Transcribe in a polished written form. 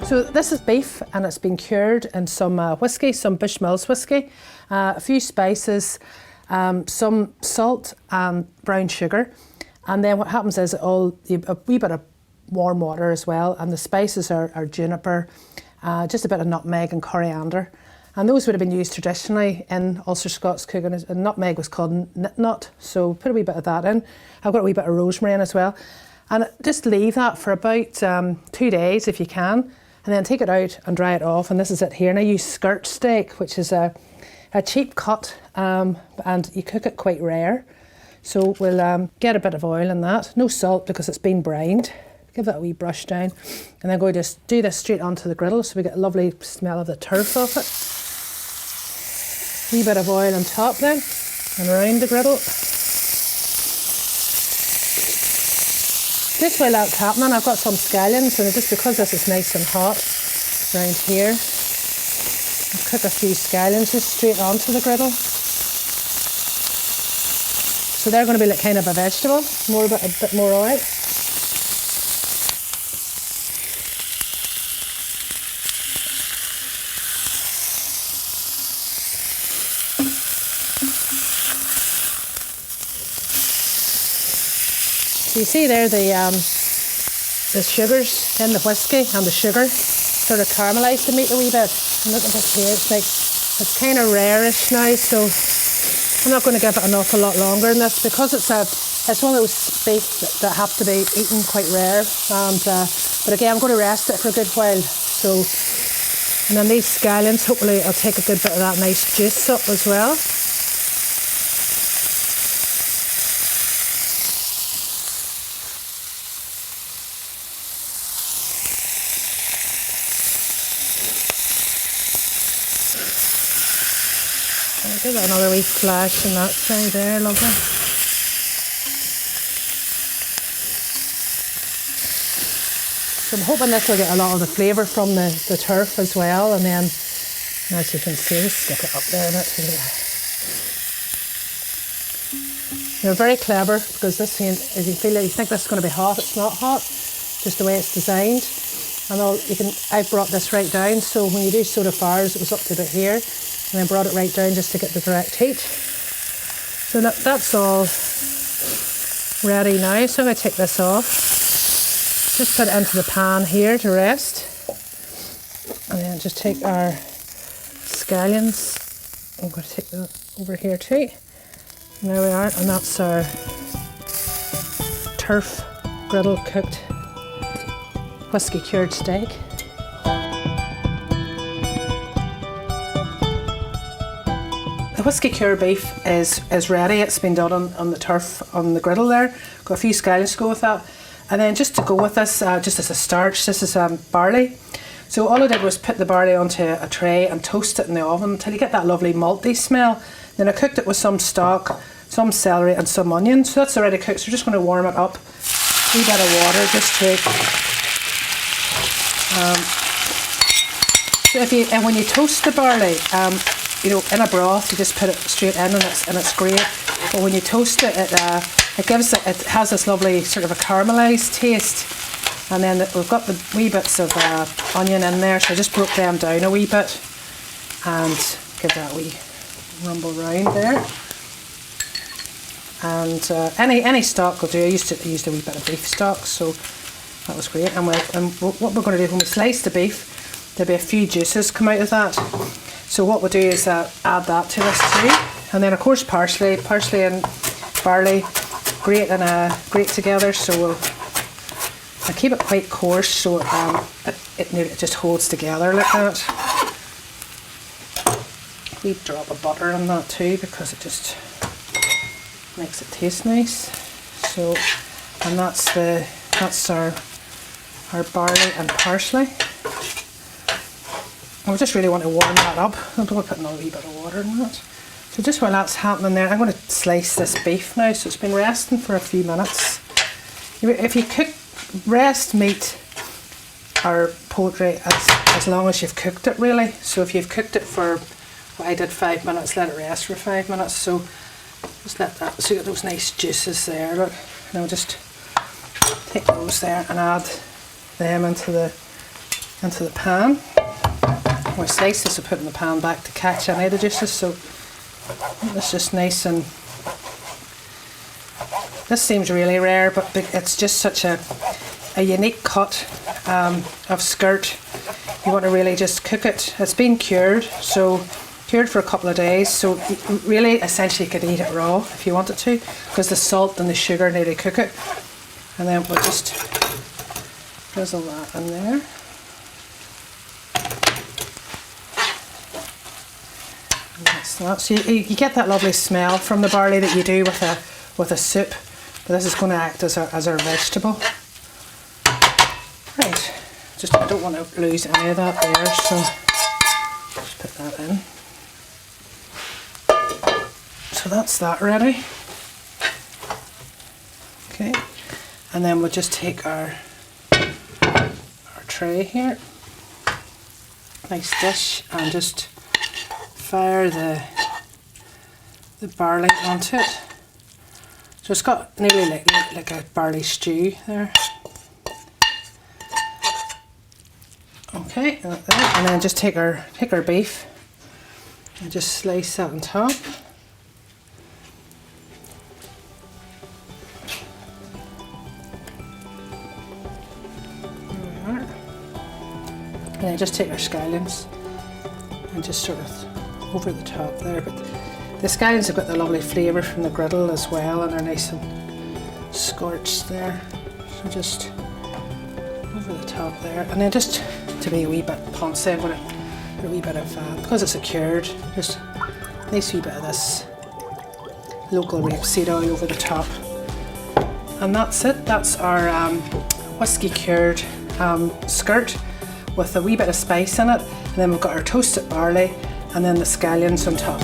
So this is beef and it's been cured in some whiskey, some Bushmills whiskey, a few spices, some salt and brown sugar. And then what happens is a wee bit of warm water as well, and the spices are juniper, just a bit of nutmeg and coriander. And those would have been used traditionally in Ulster-Scots cooking. And nutmeg was called nut, so put a wee bit of that in. I've got a wee bit of rosemary in as well. And just leave that for about 2 days if you can, and then take it out and dry it off. And this is it here. And I use skirt steak, which is a cheap cut, and you cook it quite rare. So we'll get a bit of oil in that. No salt because it's been brined. Give that a wee brush down. And then go just do this straight onto the griddle so we get a lovely smell of the turf off it. Wee bit of oil on top then, and around the griddle. Just while that's happening, I've got some scallions, and just because this is nice and hot around here, I'll cook a few scallions just straight onto the griddle. So they're going to be like kind of a vegetable, a bit more oil. You see there the sugars in the whiskey and the sugar sort of caramelised the meat a wee bit. And look at this here, it's kind of rarish now, so I'm not going to give it an awful lot longer in this because it's one of those beef that have to be eaten quite rare. And but again, I'm going to rest it for a good while. So, and then these scallions, hopefully I'll take a good bit of that nice juice up as well. I'll give it another wee flash on that side there, lovely. So I'm hoping this will get a lot of the flavour from the turf as well, and then as you can see, just stick it up there a bit. They're very clever because this thing, as you think this is going to be hot, it's not hot, just the way it's designed. And I've brought this right down, so when you do soda fires, it was up to about here. And then brought it right down just to get the direct heat. So that's all ready now. So I'm going to take this off. Just put it into the pan here to rest. And then just take our scallions. I'm going to take that over here too. And there we are. And that's our turf griddle cooked whiskey cured steak. The whiskey cured beef is ready. It's been done on the turf on the griddle there. Got a few scallions to go with that. And then just to go with this, just as a starch, this is barley. So all I did was put the barley onto a tray and toast it in the oven until you get that lovely malty smell. Then I cooked it with some stock, some celery and some onion. So that's already cooked. So we're just going to warm it up. A wee bit of water just to... so when you toast the barley, you know, in a broth, you just put it straight in, and it's great. But when you toast it, it has this lovely sort of a caramelised taste. And then we've got the wee bits of onion in there, so I just broke them down a wee bit and give that a wee rumble round there. And any stock will do. I used a wee bit of beef stock, so that was great. And what we're going to do when we slice the beef, there'll be a few juices come out of that. So what we'll do is add that to this too. And then of course parsley and barley grate together. So I'll keep it quite coarse so it just holds together like that. A wee drop of butter on that too because it just makes it taste nice. So, and that's our barley and parsley. I just really want to warm that up. I'm going to put another wee bit of water in that. So just while that's happening there, I'm going to slice this beef now. So it's been resting for a few minutes. If you rest meat or poultry as long as you've cooked it really. So if you've cooked it for, well, I did 5 minutes, let it rest for 5 minutes. So just let that, so you get those nice juices there. Look, and I'll just take those there and add them into the into the pan. We slice this, we put in the pan back to catch any of the juices, so it's just nice. And this seems really rare, but it's just such a unique cut of skirt. You want to really just cook it. It's been cured, so cured for a couple of days, so really essentially you could eat it raw if you wanted to, because the salt and the sugar nearly cook it. And then we'll just drizzle that in there. And that's that. So you get that lovely smell from the barley that you do with a soup, but this is going to act as our vegetable. Right, I don't want to lose any of that there, so just put that in. So that's that ready. Okay, and then we'll just take our tray here, nice dish, and just fire the barley onto it. So it's got nearly like a barley stew there. Okay, and then just take our beef and just slice that on top. And then just take our scallions and just sort of over the top there. But the scallions have got the lovely flavour from the griddle as well, and they're nice and scorched there. So just over the top there. And then just to be a wee bit poncy, I'm going to put a wee bit of, because it's a cured, just a nice wee bit of this local rapeseed oil over the top. And that's it. That's our whiskey cured skirt with a wee bit of spice in it, and then we've got our toasted barley and then the scallions on top.